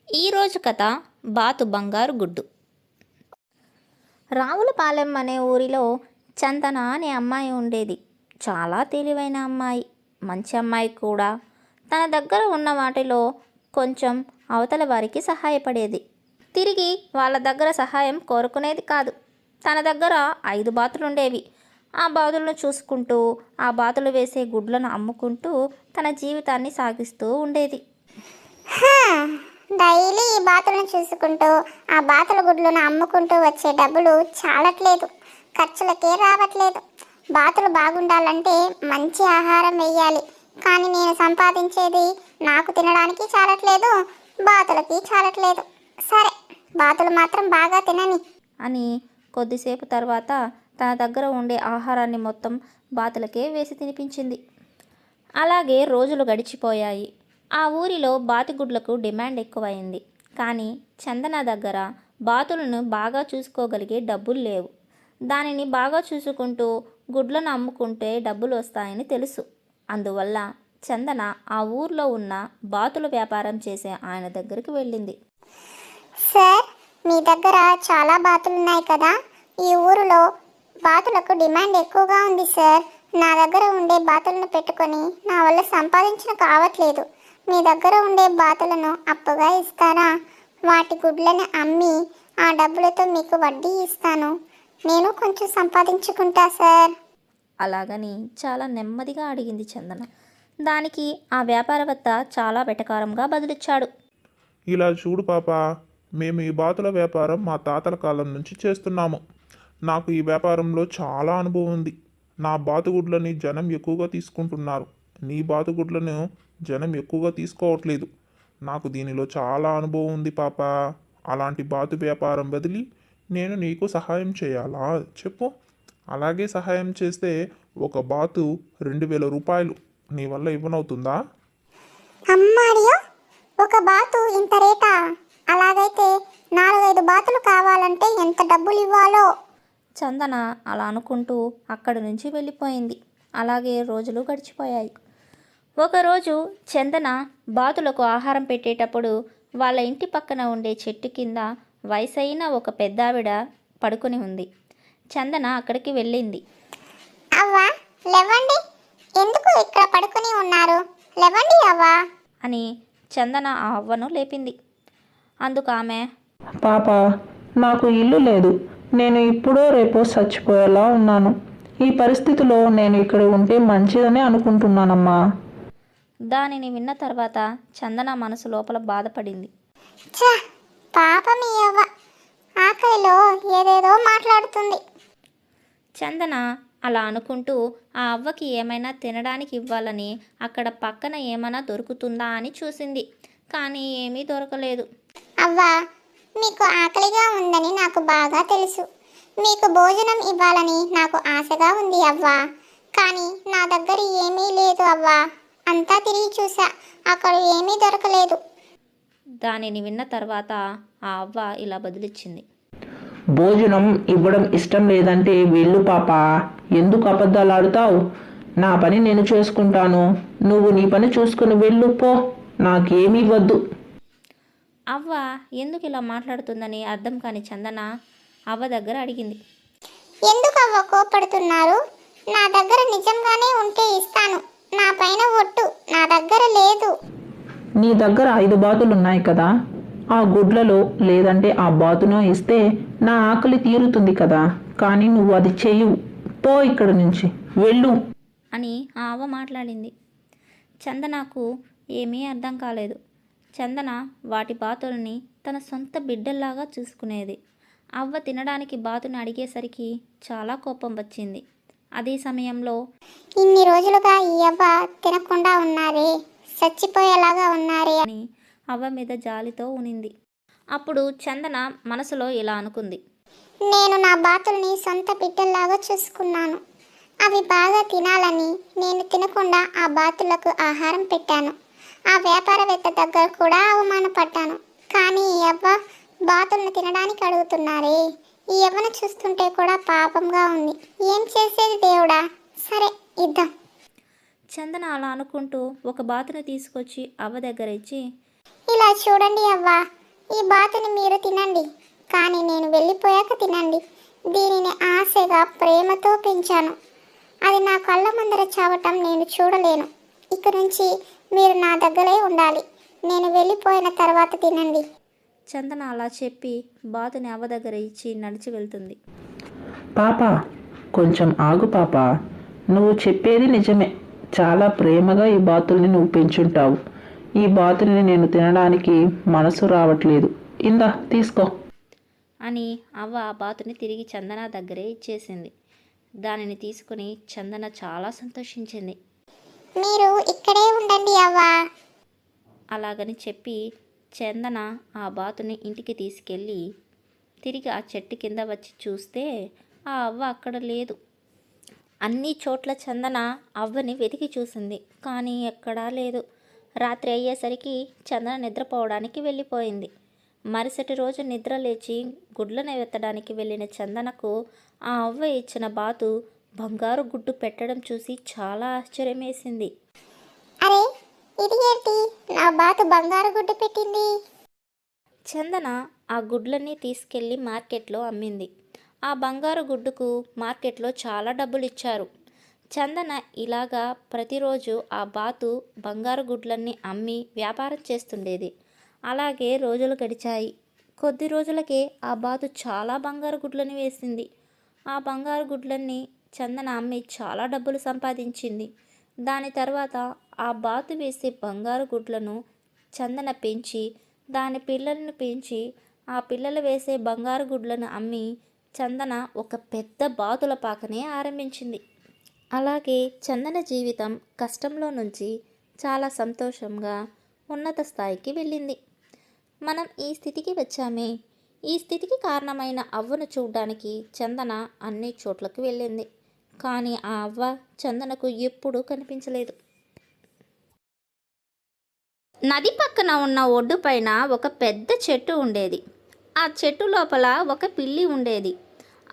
ఈరోజు కథ బాతు బంగారు గుడ్డు. రావులపాలెం అనే ఊరిలో చందన అనే అమ్మాయి ఉండేది. చాలా తెలివైన అమ్మాయి, మంచి అమ్మాయి కూడా. తన దగ్గర ఉన్న వాటిలో కొంచెం అవతల వారికి సహాయపడేది. తిరిగి వాళ్ళ దగ్గర సహాయం కోరుకునేది కాదు. తన దగ్గర 5 బాతులుండేవి. ఆ బాతులను చూసుకుంటూ, ఆ బాతులు వేసే గుడ్లను అమ్ముకుంటూ తన జీవితాన్ని సాగిస్తూ ఉండేది. డైలీ ఈ బాతులను చూసుకుంటూ ఆ బాతుల గుడ్లను అమ్ముకుంటూ వచ్చే డబ్బులు చాలట్లేదు, ఖర్చులకే రావట్లేదు. బాతులు బాగుండాలంటే మంచి ఆహారం వేయాలి, కానీ నేను సంపాదించేది నాకు తినడానికి చాలట్లేదు, బాతులకి చాలట్లేదు. సరే, బాతులు మాత్రం బాగా తినని అని కొద్దిసేపు తర్వాత తన దగ్గర ఉండే ఆహారాన్ని మొత్తం బాతులకే వేసి తినిపించింది. అలాగే రోజులు గడిచిపోయాయి. ఆ ఊరిలో బాతుగుడ్లకు డిమాండ్ ఎక్కువైంది. కానీ చందన దగ్గర బాతులను బాగా చూసుకోగలిగే డబ్బులు లేవు. దానిని బాగా చూసుకుంటూ గుడ్లను అమ్ముకుంటే డబ్బులు వస్తాయని తెలుసు. అందువల్ల చందన ఆ ఊర్లో ఉన్న బాతుల వ్యాపారం చేసే ఆయన దగ్గరికి వెళ్ళింది. సార్, మీ దగ్గర చాలా బాతులు ఉన్నాయి కదా, ఈ ఊరిలో బాతులకు డిమాండ్ ఎక్కువగా ఉంది సార్. నా దగ్గర ఉండే బాతులను పెట్టుకొని నా వల్ల సంపాదించిన కావట్లేదు. మీ దగ్గర ఉండే బాతులను అప్పుగా ఇస్తారా? వాటి గుడ్లను అమ్మి ఆ డబ్బులతో మీకు వడ్డీ ఇస్తాను. నేను కొంచెం సంపాదించుకుంటా సార్. అలాగని చాలా నెమ్మదిగా అడిగింది చందన. దానికి ఆ వ్యాపారవేత్త చాలా వెటకారంగా బదులిచ్చాడు. ఇలా చూడు పాపా, మేము ఈ బాతుల వ్యాపారం మా తాతల కాలం నుంచి చేస్తున్నాము. నాకు ఈ వ్యాపారంలో చాలా అనుభవం ఉంది. నా బాతుగుడ్లని జనం ఎక్కువగా తీసుకుంటున్నారు. నీ బాతుగుడ్లను జనం ఎక్కువగా తీసుకోవట్లేదు. నాకు దీనిలో చాలా అనుభవం ఉంది పాపా. అలాంటి బాతు వ్యాపారం బదిలి నేను నీకు సహాయం చేయాలా చెప్పు? అలాగే సహాయం చేస్తే ఒక బాతు 2000 రూపాయలు నీ వల్ల ఇవ్వనవుతుందా? అమ్మాడియో, ఒక బాతు ఇంత రేటా? అలాగైతే 4-5 బాతులు కావాలంటే ఎంత డబ్బులు ఇవ్వాలో? చందన అలా అనుకుంటూ అక్కడి నుంచి వెళ్ళిపోయింది. అలాగే రోజులు గడిచిపోయాయి. ఒకరోజు చందన బాతులకు ఆహారం పెట్టేటప్పుడు వాళ్ళ ఇంటి పక్కన ఉండే చెట్టు కింద వయసైన ఒక పెద్దావిడ పడుకొని ఉంది. చందన అక్కడికి వెళ్ళింది. అవ్వా, లేవండి, ఎందుకు ఇక్కడ పడుకుని ఉన్నారు? లేవండి అవ్వా అని చందన ఆ అవ్వను లేపింది. అందుకు ఆమె, పాప, నాకు ఇల్లు లేదు. నేను ఇప్పుడో రేపో చచ్చిపోయేలా ఉన్నాను. ఈ పరిస్థితిలో నేను ఇక్కడ ఉంటే మంచిదని అనుకుంటున్నానమ్మా. దానిని విన్న తర్వాత చందన మనసు లోపల బాధపడింది. పాపం ఈ అవ్వ ఆకలిలో ఏదేదో మాట్లాడుతుంది. చందన అలా అనుకుంటూ ఆ అవ్వకి ఏమైనా తినడానికి ఇవ్వాలని అక్కడ పక్కన ఏమైనా దొరుకుతుందా అని చూసింది. కానీ ఏమీ దొరకలేదు. అవ్వా, మీకు ఆకలిగా ఉందని నాకు బాగా తెలుసు. మీకు భోజనం ఇవ్వాలని నాకు ఆశగా ఉంది అవ్వా. కానీ నా దగ్గర ఏమీ లేదు అవ్వా. అంతా తిరిగి చూసా, అక్కడ ఏమీ దొరకలేదు. దానిని విన్న తర్వాత ఆ అవ్వ ఇలా బదులిచ్చింది. భోజనం ఇవ్వడం ఇష్టం లేదంటే వెళ్ళు పాప. ఎందుకు అబద్ధాలు ఆడుతావు? నా పని నేను చేసుకుంటాను. నువ్వు నీ పని చూసుకుని వెళ్ళు పో. నాకేమీ వద్దు. అవ్వ ఎందుకు ఇలా మాట్లాడుతుందని అర్థం కాని చందన అవ్వ దగ్గర అడిగింది. ఎందుకు అవ్వ కోపడుతున్నారు? నా దగ్గర నిజంగానే ఉంటే ఇస్తాను. నా పైన ఒట్టు, నా దగ్గర లేదు. నీ దగ్గర 5 బాతులు ఉన్నాయి కదా, ఆ గుడ్లలో లేదంటే ఆ బాతును ఇస్తే నా ఆకలి తీరుతుంది కదా. కానీ నువ్వు అది చెయ్యవు. పో ఇక్కడి నుంచి, వెళ్ళు అని ఆ అవ్వ మాట్లాడింది. చందనకు ఏమీ అర్థం కాలేదు. చందన వాటి బాతుల్ని తన సొంత బిడ్డల్లాగా చూసుకునేది. అవ్వ తినడానికి బాతుని అడిగేసరికి చాలా కోపం వచ్చింది. అదే సమయంలో, ఇన్ని రోజులుగా ఈ అవ్వ తినకుండా ఉన్నారే, చచ్చిపోయేలాగా ఉన్నారే అని అవ్వ మీద జాలితో ఉనింది. అప్పుడు చందన మనసులో ఇలా అనుకుంది. నేను నా బాతుల్ని సొంత బిడ్డల్లాగా చూసుకున్నాను. అవి బాగా తినాలని నేను తినకుండా ఆ బాతులకు ఆహారం పెట్టాను. ఆ వ్యాపారవేత్త దగ్గర కూడా అవమానపడ్డాను. కానీ ఈ అవ్వ బాతులను తినడానికి అడుగుతున్నారే. ఈ అవ్వను చూస్తుంటే కూడా పాపంగా ఉంది. ఏం చేసేది దేవుడా? సరే, ఇద్దాం. చందన అలా అనుకుంటూ ఒక బాతుని తీసుకొచ్చి అవ్వ దగ్గర ఇచ్చి, ఇలా చూడండి అవ్వా, ఈ బాతుని మీరు తినండి, కానీ నేను వెళ్ళిపోయాక తినండి. దీనిని ఆశగా ప్రేమతో పెంచాను. అది నా కళ్ళ ముందర చావటం నేను చూడలేను. ఇక నుంచి మీరు నా దగ్గరే ఉండాలి. నేను వెళ్ళిపోయిన తర్వాత తినండి. చందన అలా చెప్పి బాతుని అవ్వ దగ్గర ఇచ్చి నడిచి వెళ్తుంది. పాప, కొంచెం ఆగు పాప. నువ్వు చెప్పేది నిజమే. చాలా ప్రేమగా ఈ బాతుల్ని నువ్వు పెంచుంటావు. ఈ బాతుల్ని నేను తినడానికి మనసు రావట్లేదు. ఇందా తీసుకో అని అవ్వ ఆ బాతుని తిరిగి చందన దగ్గరే ఇచ్చేసింది. దానిని తీసుకుని చందన చాలా సంతోషించింది. మీరు ఇక్కడే ఉండండి అవ్వా. అలాగని చెప్పి చందన ఆ బాతుని ఇంటికి తీసుకెళ్ళి తిరిగి ఆ చెట్టు కింద వచ్చి చూస్తే ఆ అవ్వ అక్కడ లేదు. అన్ని చోట్ల చందన అవ్వని వెతికి చూసింది, కానీ ఎక్కడా లేదు. రాత్రి అయ్యేసరికి చందన నిద్రపోవడానికి వెళ్ళిపోయింది. మరుసటి రోజు నిద్ర లేచి గుడ్లను ఎత్తడానికి వెళ్ళిన చందనకు ఆ అవ్వ ఇచ్చిన బాతు బంగారు గుడ్డు పెట్టడం చూసి చాలా ఆశ్చర్యం వేసింది. అరే, ఇది ఏంటి? నా బాతు బంగారు గుడ్డు పెట్టింది. చందన ఆ గుడ్లన్నీ తీసుకెళ్ళి మార్కెట్లో అమ్మింది. ఆ బంగారు గుడ్డుకు మార్కెట్లో చాలా డబ్బులు ఇచ్చారు. చందన ఇలాగా ప్రతిరోజు ఆ బాతు బంగారు గుడ్లన్నీ అమ్మి వ్యాపారం చేస్తుండేది. అలాగే రోజులు గడిచాయి. కొద్ది రోజులకే ఆ బాతు చాలా బంగారు గుడ్లని వేసింది. ఆ బంగారు గుడ్లన్నీ చందన అమ్మి చాలా డబ్బులు సంపాదించింది. దాని తర్వాత ఆ బాతు వేసే బంగారు గుడ్లను చందన పెంచి దాని పిల్లలను పెంచి ఆ పిల్లలు వేసే బంగారు గుడ్లను అమ్మి చందన ఒక పెద్ద బాతుల పాకనే ఆరంభించింది. అలాగే చందన జీవితం కష్టంలో నుంచి చాలా సంతోషంగా ఉన్నత స్థాయికి వెళ్ళింది. మనం ఈ స్థితికి వచ్చామే, ఈ స్థితికి కారణమైన అవ్వను చూడడానికి చందన అన్ని చోట్లకు వెళ్ళింది. కానీ ఆ అవ్వ చందనకు ఎప్పుడూ కనిపించలేదు. నది పక్కన ఉన్న ఒడ్డు పైన ఒక పెద్ద చెట్టు ఉండేది. ఆ చెట్టు లోపల ఒక పిల్లి ఉండేది.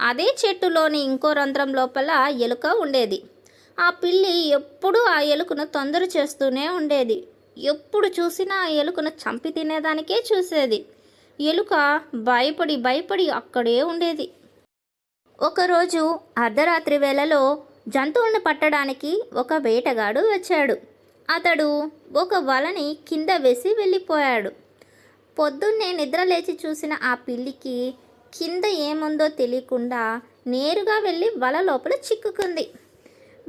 అదే చెట్టులోని ఇంకో రంధ్రం లోపల ఎలుక ఉండేది. ఆ పిల్లి ఎప్పుడూ ఆ ఎలుకను తొందర చేస్తూనే ఉండేది. ఎప్పుడు చూసినా ఆ ఎలుకను చంపి తినేదానికే చూసేది. ఎలుక భయపడి భయపడి అక్కడే ఉండేది. ఒకరోజు అర్ధరాత్రి వేళలో జంతువులను పట్టడానికి ఒక వేటగాడు వచ్చాడు. అతడు ఒక వలని కింద వేసి వెళ్ళిపోయాడు. పొద్దున్నే నిద్రలేచి చూసిన ఆ పిల్లికి కింద ఏముందో తెలియకుండా నేరుగా వెళ్ళి వల లోపల చిక్కుకుంది.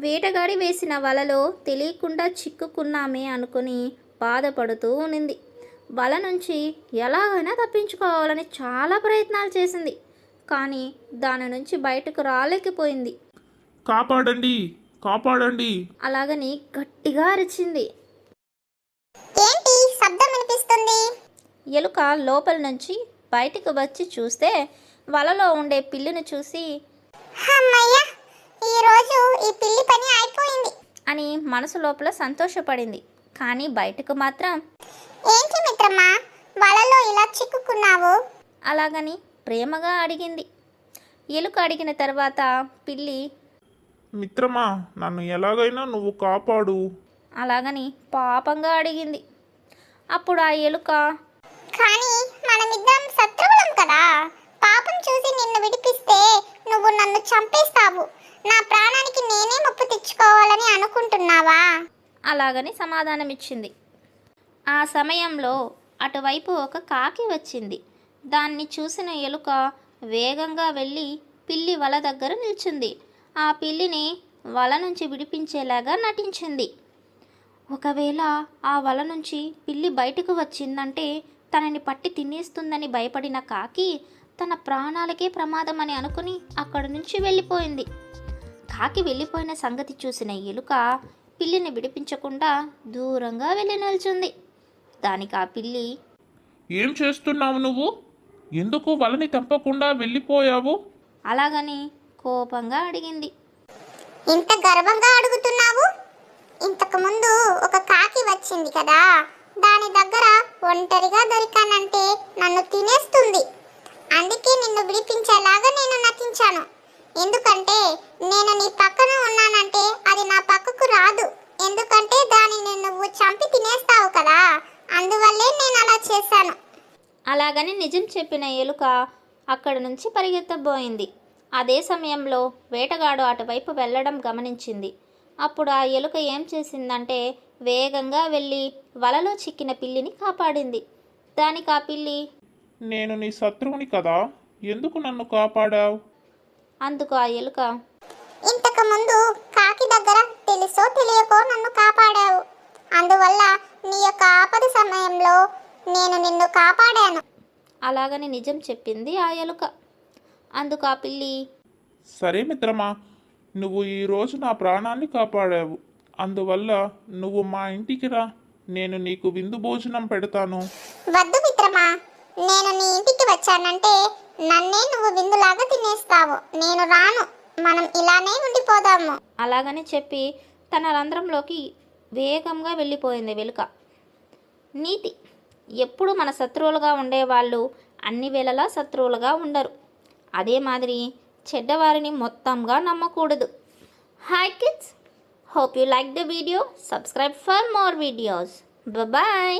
వేటగాడి వేసిన వలలో తెలియకుండా చిక్కుకున్నామే అనుకుని బాధపడుతూ ఉన్నింది. వల నుంచి ఎలాగైనా తప్పించుకోవాలని చాలా ప్రయత్నాలు చేసింది, కానీ దాని నుంచి బయటకు రాలేకపోయింది. కాపాడండి, కాపాడండి. అలాగని గట్టిగా అరిచింది. ఏంటి శబ్దం వినిపిస్తుంది? ఎలుక లోపల నుంచి బయటకు వచ్చి చూస్తే వలలో ఉండే పిల్లిని చూసి అమ్మయ్య, ఈరోజు ఈ పిల్లి పని అయిపోయింది అని మనసు లోపల సంతోషపడింది. కానీ బయటకు మాత్రం ఏంటి మిత్రమా, వలలో ఇలా చిక్కుకున్నావు? అలాగని ప్రేమగా అడిగింది. ఎలుక అడిగిన తర్వాత పిల్లి మిత్రమా, నన్ను ఎలాగైనా నువ్వు కాపాడు. అలాగని పాపంగా అడిగింది. అప్పుడు ఆ ఎలుక కానీ మనమిద్దరం శత్రువులం కదా. పాపం చూసి నిన్ను విడిపిస్తే నువ్వు నన్ను చంపేస్తావు. నా ప్రాణానికి నేనే ముప్పు తెచ్చుకోవాలని అనుకుంటున్నావా? అలాగని సమాధానమిచ్చింది. ఆ సమయంలో అటువైపు ఒక కాకి వచ్చింది. దాన్ని చూసిన ఎలుక వేగంగా వెళ్ళి పిల్లి వల దగ్గర నిల్చుంది. ఆ పిల్లిని వల నుంచి విడిపించేలాగా నటించింది. ఒకవేళ ఆ వల నుంచి పిల్లి బయటకు వచ్చిందంటే తనని పట్టి తినేస్తుందని భయపడిన కాకి తన ప్రాణాలకే ప్రమాదం అని అనుకుని అక్కడి నుంచి వెళ్ళిపోయింది. కాకి వెళ్ళిపోయిన సంగతి చూసిన ఎలుక పిల్లిని విడిపించకుండా దూరంగా వెళ్ళి నిల్చుంది. దానికి ఆ పిల్లి ఏం చేస్తున్నావు నువ్వు? ఎందుకు వలని తెంపకుండా వెళ్ళిపోయావు? అలాగని కోపంగా అడిగింది. ఇంత గర్వంగా అడుగుతున్నావు? ఇంతకు ముందు ఒక కాకి వచ్చింది కదా, దాని దగ్గర ఒంటరిగా దొరికానంటే నన్ను తినేస్తుంది. అందుకే నిన్ను విడిపించేలాగా నేను నటించాను. ఎందుకంటే నేను నీ పక్కన ఉన్నానంటే అది నా పక్కకు రాదు. ఎందుకంటే దానిని నువ్వు చంపి తినేస్తావు కదా, అందువల్లే నేను అలా చేశాను. అలాగని నిజం చెప్పిన ఎలుక అక్కడి నుంచి పరిగెత్తబోయింది. అదే సమయంలో వేటగాడు అటువైపు వెళ్ళడం గమనించింది. అప్పుడు ఆ ఎలుక ఏం చేసిందంటే వేగంగా వెళ్ళి వలలో చిక్కిన పిల్లిని కాపాడింది. దానికి ఆ పిల్లి, నేను నీ శత్రువుని కదా, ఎందుకు నన్ను కాపాడావు? అందుకు ఆ ఎలుక, ఇంతకు ముందు కాకి దగ్గర తెలుసో తెలియకో నన్ను కాపాడావు. అందువల్ల నీ యొక్క ఆపద సమయంలో నేను నిన్ను కాపాడాను. అలాగని నిజం చెప్పింది ఆ ఎలుక. అందుకు ఆ పిల్లి, సరే మిత్రమా, నువ్వు ఈరోజు నా ప్రాణాన్ని కాపాడావు. అందువల్ల నువ్వు మా ఇంటికి రా, నేను నీకు విందు భోజనం పెడతాను. వద్దు మిత్రమా, నేను నీ ఇంటికి వచ్చానంటే నన్నే నువ్వు విందులాగా తినేస్తావు. నేను రాను, మనం ఇలానే ఉండిపోదాము. అలాగని చెప్పి తన రంధ్రంలోకి వేగంగా వెళ్ళిపోయింది వెలుక. నీతి: ఎప్పుడు మన శత్రువులుగా ఉండేవాళ్ళు అన్ని వేళలా శత్రువులుగా ఉండరు. అదే మాదిరి చెడ్డవారిని మొత్తంగా నమ్మకూడదు. Hi kids, hope you like the video. Subscribe for more videos. Bye bye.